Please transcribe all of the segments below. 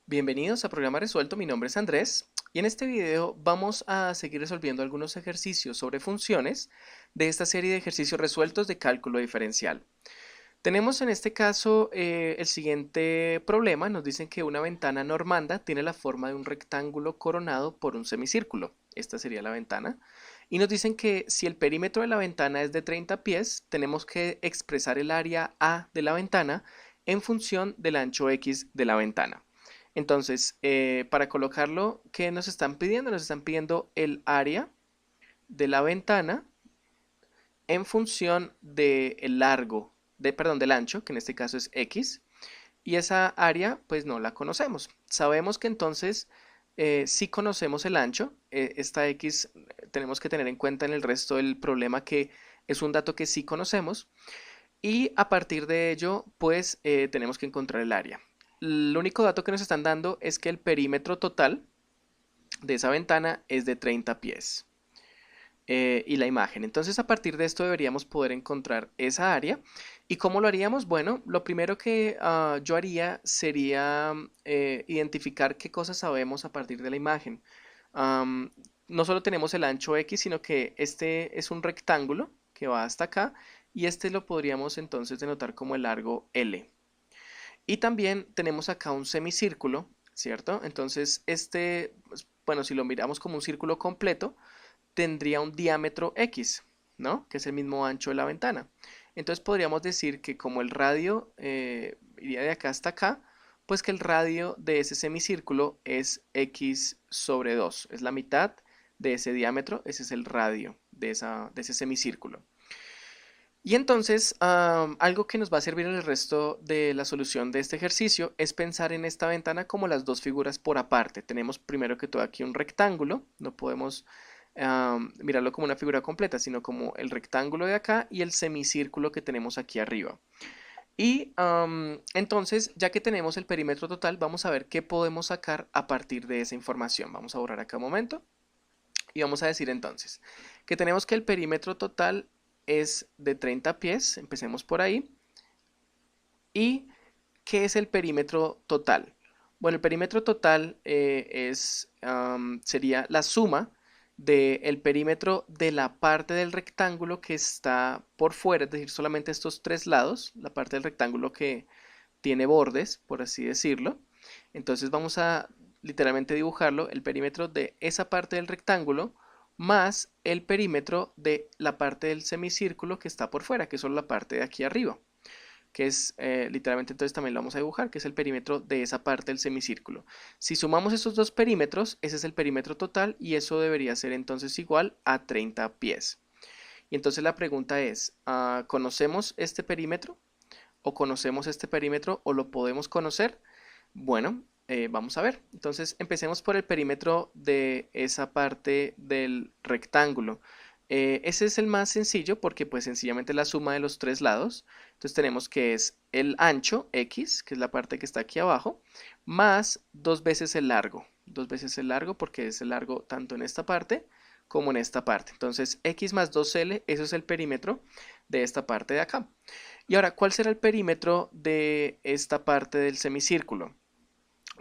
Bienvenidos a Programa Resuelto, mi nombre es Andrés y en este video vamos a seguir resolviendo algunos ejercicios sobre funciones de esta serie de ejercicios resueltos de cálculo diferencial. Tenemos en este caso el siguiente problema. Nos dicen que una ventana normanda tiene la forma de un rectángulo coronado por un semicírculo. Esta sería la ventana. Y nos dicen que si el perímetro de la ventana es de 30 pies, tenemos que expresar el área A de la ventana en función del ancho X de la ventana. Entonces, para colocarlo, ¿qué nos están pidiendo? Nos están pidiendo el área de la ventana en función del largo, del ancho, que en este caso es X, y esa área pues no la conocemos. Sabemos que entonces si conocemos el ancho, esta X tenemos que tener en cuenta en el resto del problema que es un dato que sí conocemos, y a partir de ello pues tenemos que encontrar el área. El único dato que nos están dando es que el perímetro total de esa ventana es de 30 pies. Y la imagen. Entonces a partir de esto deberíamos poder encontrar esa área. ¿Y cómo lo haríamos? Bueno, lo primero que yo haría sería identificar qué cosas sabemos a partir de la imagen. Am, no solo tenemos el ancho X, sino que este es un rectángulo que va hasta acá y este lo podríamos entonces denotar como el largo L. Y también tenemos acá un semicírculo, ¿cierto? Entonces este, pues, bueno, si lo miramos como un círculo completo, tendría un diámetro X, ¿no? Que es el mismo ancho de la ventana. Entonces podríamos decir que como el radio iría de acá hasta acá, pues que el radio de ese semicírculo es X sobre 2, es la mitad de ese diámetro, ese es el radio de ese semicírculo. Y entonces, algo que nos va a servir en el resto de la solución de este ejercicio es pensar en esta ventana como las dos figuras por aparte. Tenemos primero que todo aquí un rectángulo, no podemos mirarlo como una figura completa, sino como el rectángulo de acá y el semicírculo que tenemos aquí arriba. Y entonces, ya que tenemos el perímetro total, vamos a ver qué podemos sacar a partir de esa información. Vamos a borrar acá un momento y vamos a decir entonces que tenemos que el perímetro total es de 30 pies, empecemos por ahí. ¿Y qué es el perímetro total? Bueno, el perímetro total sería la suma del perímetro de la parte del rectángulo que está por fuera, es decir, solamente estos tres lados, la parte del rectángulo que tiene bordes, por así decirlo. Entonces vamos a literalmente dibujarlo, el perímetro de esa parte del rectángulo más el perímetro de la parte del semicírculo que está por fuera, que es solo la parte de aquí arriba, que es literalmente, entonces también lo vamos a dibujar, que es el perímetro de esa parte del semicírculo. Si sumamos estos dos perímetros, ese es el perímetro total y eso debería ser entonces igual a 30 pies. Y entonces la pregunta es, ¿conocemos este perímetro? ¿O conocemos este perímetro o lo podemos conocer? Bueno, vamos a ver. Entonces empecemos por el perímetro de esa parte del rectángulo. Ese es el más sencillo porque pues sencillamente la suma de los tres lados. Entonces tenemos que es el ancho X, que es la parte que está aquí abajo, más dos veces el largo. Dos veces el largo porque es el largo tanto en esta parte como en esta parte. Entonces X más 2L, eso es el perímetro de esta parte de acá. Y ahora, ¿cuál será el perímetro de esta parte del semicírculo?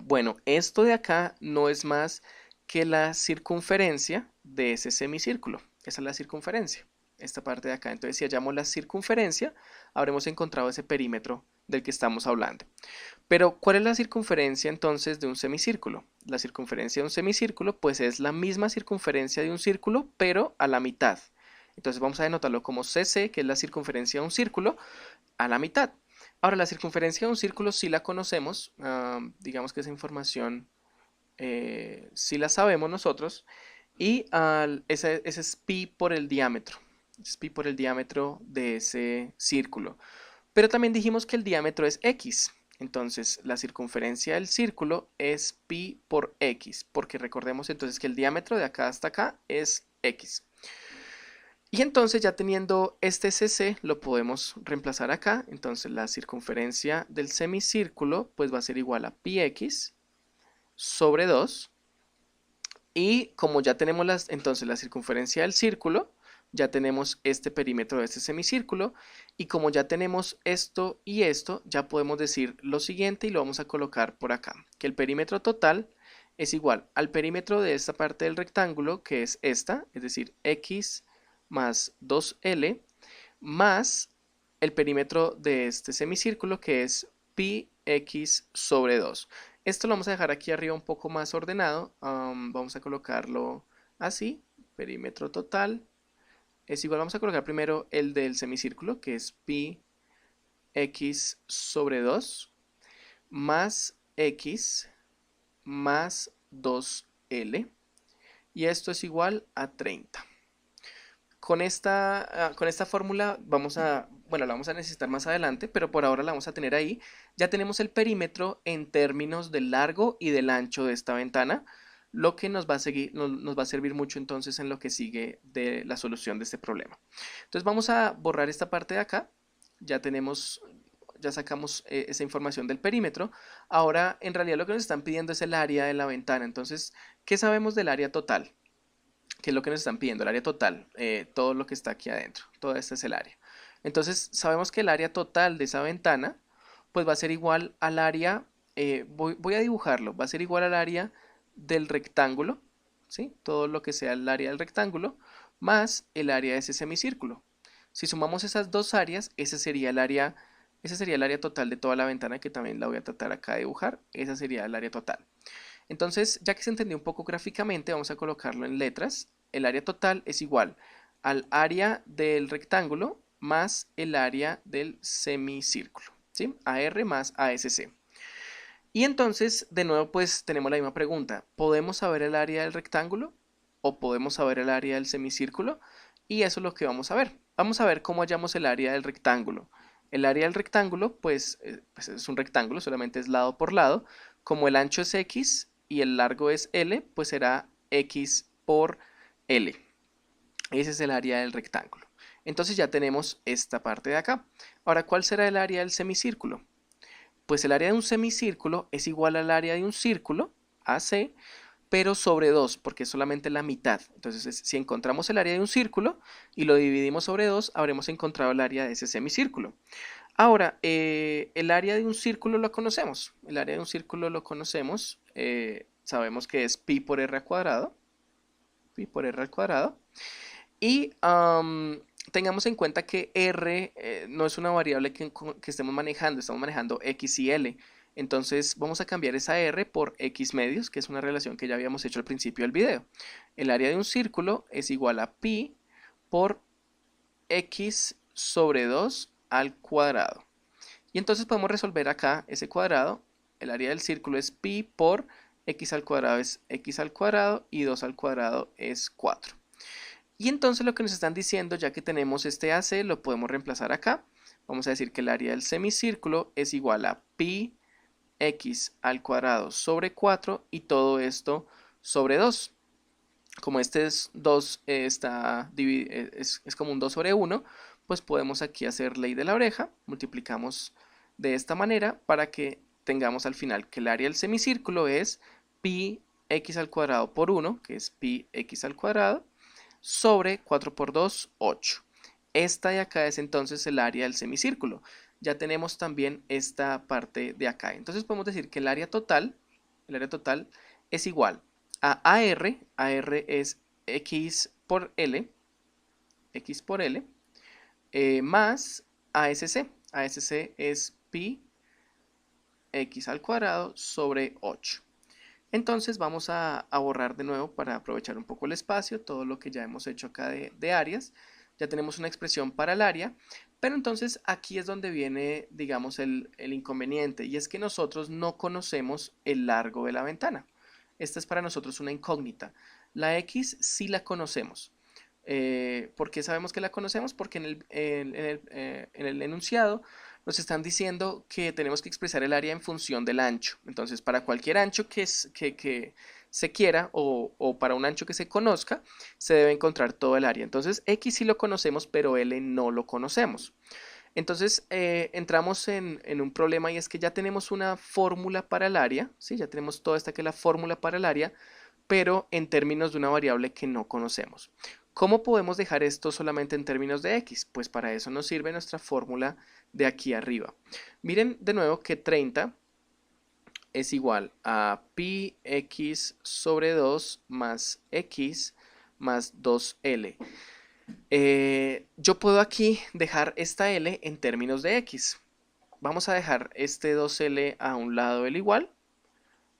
Bueno, esto de acá no es más que la circunferencia de ese semicírculo. Esa es la circunferencia, esta parte de acá. Entonces, si hallamos la circunferencia, habremos encontrado ese perímetro del que estamos hablando. Pero, ¿cuál es la circunferencia entonces de un semicírculo? La circunferencia de un semicírculo, pues es la misma circunferencia de un círculo, pero a la mitad. Entonces vamos a denotarlo como CC, que es la circunferencia de un círculo, a la mitad. Ahora, la circunferencia de un círculo sí la conocemos, digamos que esa información sí la sabemos nosotros, y ese es pi por el diámetro, es pi por el diámetro de ese círculo. Pero también dijimos que el diámetro es x, entonces la circunferencia del círculo es pi por x, porque recordemos entonces que el diámetro de acá hasta acá es x. Y entonces ya teniendo este CC lo podemos reemplazar acá, entonces la circunferencia del semicírculo pues va a ser igual a πx sobre 2 y como ya tenemos entonces la circunferencia del círculo ya tenemos este perímetro de este semicírculo, y como ya tenemos esto y esto, ya podemos decir lo siguiente y lo vamos a colocar por acá, que el perímetro total es igual al perímetro de esta parte del rectángulo, que es esta, es decir, x más 2L, más el perímetro de este semicírculo, que es pi x sobre 2. Esto lo vamos a dejar aquí arriba un poco más ordenado. Vamos a colocarlo así, perímetro total es igual, vamos a colocar primero el del semicírculo, que es pi x sobre 2, más x más 2L, y esto es igual a 30. Con esta fórmula bueno, la vamos a necesitar más adelante, pero por ahora la vamos a tener ahí. Ya tenemos el perímetro en términos del largo y del ancho de esta ventana, lo que nos va a servir mucho entonces en lo que sigue de la solución de este problema. Entonces vamos a borrar esta parte de acá. Ya sacamos esa información del perímetro. Ahora, en realidad lo que nos están pidiendo es el área de la ventana. Entonces, ¿qué sabemos del área total? ¿Qué es lo que nos están pidiendo? El área total, todo lo que está aquí adentro, todo este es el área. Entonces sabemos que el área total de esa ventana pues va a ser igual al área, voy a dibujarlo, va a ser igual al área del rectángulo, ¿sí? Todo lo que sea el área del rectángulo, más el área de ese semicírculo. Si sumamos esas dos áreas, ese sería el área total de toda la ventana, que también la voy a tratar acá de dibujar. Esa sería el área total. Entonces, ya que se entendió un poco gráficamente, vamos a colocarlo en letras. El área total es igual al área del rectángulo más el área del semicírculo, ¿sí? AR más ASC. Y entonces, de nuevo, pues tenemos la misma pregunta. ¿Podemos saber el área del rectángulo o podemos saber el área del semicírculo? Y eso es lo que vamos a ver. Vamos a ver cómo hallamos el área del rectángulo. El área del rectángulo, pues es un rectángulo, solamente es lado por lado. Como el ancho es X y el largo es L, pues será X por L. Ese es el área del rectángulo. Entonces ya tenemos esta parte de acá. Ahora, ¿cuál será el área del semicírculo? Pues el área de un semicírculo es igual al área de un círculo, AC, pero sobre 2, porque es solamente la mitad. Entonces, si encontramos el área de un círculo y lo dividimos sobre 2, habremos encontrado el área de ese semicírculo. Ahora, el área de un círculo lo conocemos. El área de un círculo lo conocemos. Sabemos que es pi por r al cuadrado. Pi por r al cuadrado. Y tengamos en cuenta que r no es una variable que estemos manejando x y l. Entonces vamos a cambiar esa r por x medios, que es una relación que ya habíamos hecho al principio del video. El área de un círculo es igual a pi por x sobre 2 al cuadrado. Y entonces podemos resolver acá ese cuadrado. El área del círculo es pi por x al cuadrado es x al cuadrado y 2 al cuadrado es 4. Y entonces lo que nos están diciendo, ya que tenemos este AC, lo podemos reemplazar acá. Vamos a decir que el área del semicírculo es igual a pi x al cuadrado sobre 4 y todo esto sobre 2. Como este es 2, es como un 2 sobre 1, pues podemos aquí hacer ley de la oreja, multiplicamos de esta manera para que tengamos al final que el área del semicírculo es pi x al cuadrado por 1, que es pi x al cuadrado, sobre 4 por 2, 8. Esta de acá es entonces el área del semicírculo. Ya tenemos también esta parte de acá. Entonces podemos decir que el área total es igual a AR. AR es X por L, más ASC. ASC es pi x al cuadrado sobre 8. Entonces vamos a borrar de nuevo para aprovechar un poco el espacio, todo lo que ya hemos hecho acá de áreas. Ya tenemos una expresión para el área, pero entonces aquí es donde viene, digamos, el inconveniente, y es que nosotros no conocemos el largo de la ventana. Esta es para nosotros una incógnita. La X sí la conocemos. ¿Por qué sabemos que la conocemos? Porque en el enunciado nos están diciendo que tenemos que expresar el área en función del ancho. Entonces, para cualquier ancho que se quiera o para un ancho que se conozca, se debe encontrar todo el área. Entonces, X sí lo conocemos, pero L no lo conocemos. Entonces, entramos en un problema, y es que ya tenemos una fórmula para el área, ¿sí? Ya tenemos toda esta que es la fórmula para el área, pero en términos de una variable que no conocemos. ¿Cómo podemos dejar esto solamente en términos de x? Pues para eso nos sirve nuestra fórmula de aquí arriba. Miren de nuevo que 30 es igual a pi x sobre 2 más x más 2L. Yo puedo aquí dejar esta L en términos de x. Vamos a dejar este 2L a un lado del igual,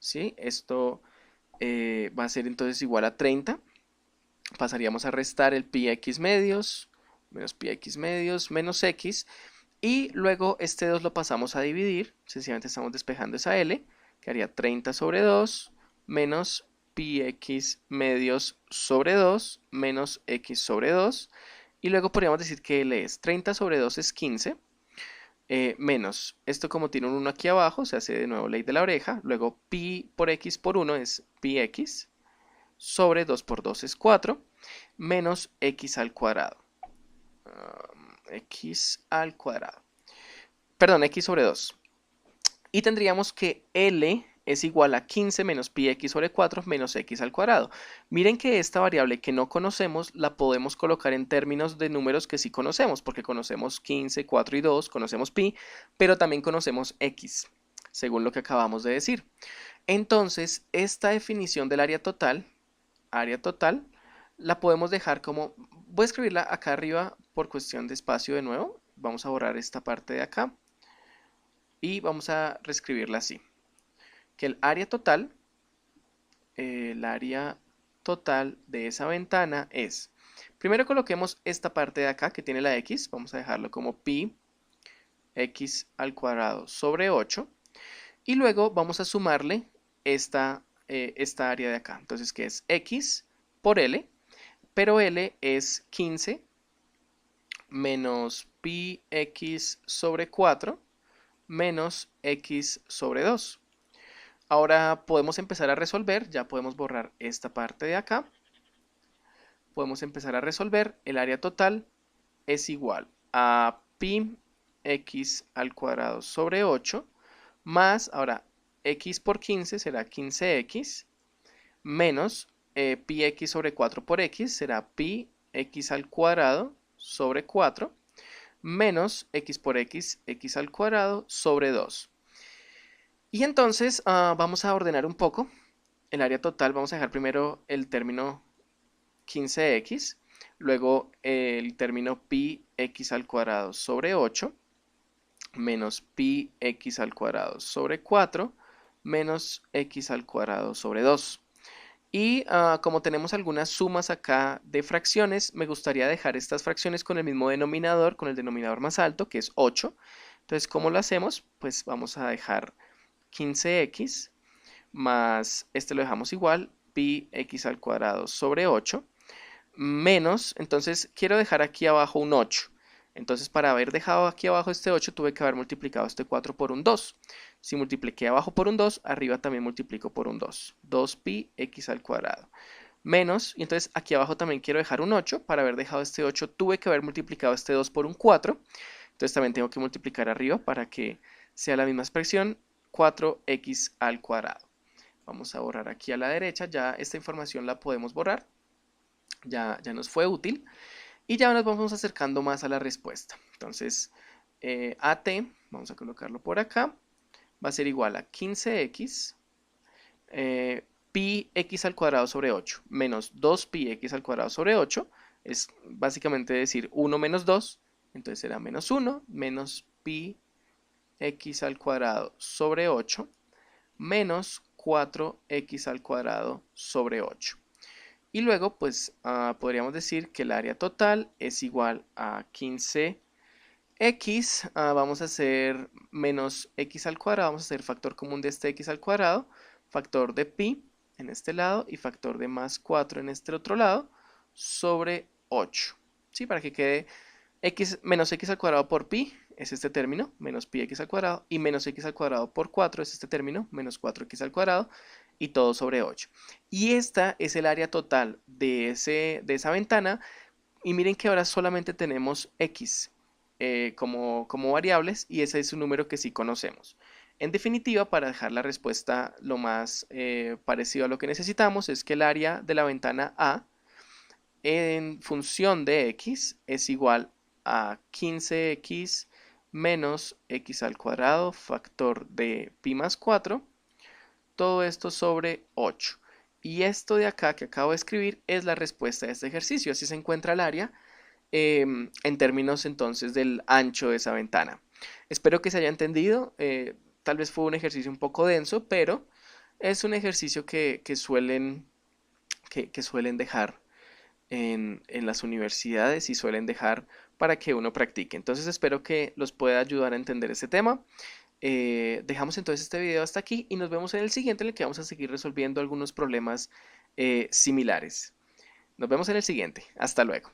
¿sí? Esto va a ser entonces igual a 30. Pasaríamos a restar el pi x medios, menos pi x medios, menos x. Y luego este 2 lo pasamos a dividir, sencillamente estamos despejando esa L, que haría 30 sobre 2 menos pi x medios sobre 2 menos x sobre 2. Y luego podríamos decir que L es 30 sobre 2 es 15, menos, esto como tiene un 1 aquí abajo, se hace de nuevo ley de la oreja, luego pi por x por 1 es pi x, sobre 2 por 2 es 4, menos x al cuadrado. X al cuadrado. Perdón, x sobre 2. Y tendríamos que L es igual a 15 menos pi x sobre 4 menos x al cuadrado. Miren que esta variable que no conocemos la podemos colocar en términos de números que sí conocemos, porque conocemos 15, 4 y 2, conocemos pi, pero también conocemos x, según lo que acabamos de decir. Entonces, esta definición del área total, la podemos dejar como, voy a escribirla acá arriba por cuestión de espacio de nuevo. Vamos a borrar esta parte de acá y vamos a reescribirla así. Que el área total de esa ventana es, primero coloquemos esta parte de acá que tiene la x, vamos a dejarlo como pi x al cuadrado sobre 8 y luego vamos a sumarle esta área de acá, entonces que es x por L, pero L es 15 menos pi x sobre 4 menos x sobre 2. Ahora podemos empezar a resolver, ya podemos borrar esta parte de acá. Podemos empezar a resolver, el área total es igual a pi x al cuadrado sobre 8 más, ahora x por 15 será 15x menos pi x sobre 4 por x será pi x al cuadrado sobre 4 menos x por x, x al cuadrado sobre 2. Y entonces vamos a ordenar un poco el área total. Vamos a dejar primero el término 15x, luego el término pi x al cuadrado sobre 8 menos pi x al cuadrado sobre 4 menos x al cuadrado sobre 2. Y como tenemos algunas sumas acá de fracciones, me gustaría dejar estas fracciones con el mismo denominador, con el denominador más alto, que es 8. Entonces, ¿cómo lo hacemos? Pues vamos a dejar 15x más, este lo dejamos igual, pi x al cuadrado sobre 8, menos, entonces quiero dejar aquí abajo un 8. Entonces, para haber dejado aquí abajo este 8, tuve que haber multiplicado este 4 por un 2. Si multipliqué abajo por un 2, arriba también multiplico por un 2. 2pi x al cuadrado. Menos, y entonces aquí abajo también quiero dejar un 8. Para haber dejado este 8, tuve que haber multiplicado este 2 por un 4. Entonces también tengo que multiplicar arriba para que sea la misma expresión, 4x al cuadrado. Vamos a borrar aquí a la derecha, ya esta información la podemos borrar. Ya nos fue útil. Y ya nos vamos acercando más a la respuesta. Entonces, AT, vamos a colocarlo por acá, va a ser igual a 15x pi x al cuadrado sobre 8 menos 2pi x al cuadrado sobre 8. Es básicamente decir 1 menos 2. Entonces será menos 1 menos pi x al cuadrado sobre 8 menos 4x al cuadrado sobre 8. Y luego, pues, podríamos decir que el área total es igual a 15x. Vamos a hacer menos x al cuadrado. Vamos a hacer factor común de este x al cuadrado. Factor de pi en este lado y factor de más 4 en este otro lado. Sobre 8. ¿Sí? Para que quede x menos x al cuadrado por pi. Es este término, menos pi x al cuadrado. Y menos x al cuadrado por 4 es este término, menos 4x al cuadrado. Y todo sobre 8. Y esta es el área total de esa ventana. Y miren que ahora solamente tenemos x como variables y ese es un número que sí conocemos. En definitiva, para dejar la respuesta lo más parecido a lo que necesitamos, es que el área de la ventana A en función de x es igual a 15x menos x al cuadrado factor de pi más 4, todo esto sobre 8. Y esto de acá que acabo de escribir es la respuesta de este ejercicio. Así se encuentra el área en términos entonces del ancho de esa ventana. Espero que se haya entendido. Tal vez fue un ejercicio un poco denso, pero es un ejercicio que suelen dejar en las universidades y suelen dejar para que uno practique. Entonces espero que los pueda ayudar a entender este tema. Dejamos entonces este video hasta aquí y nos vemos en el siguiente en el que vamos a seguir resolviendo algunos problemas similares. Nos vemos en el siguiente. Hasta luego.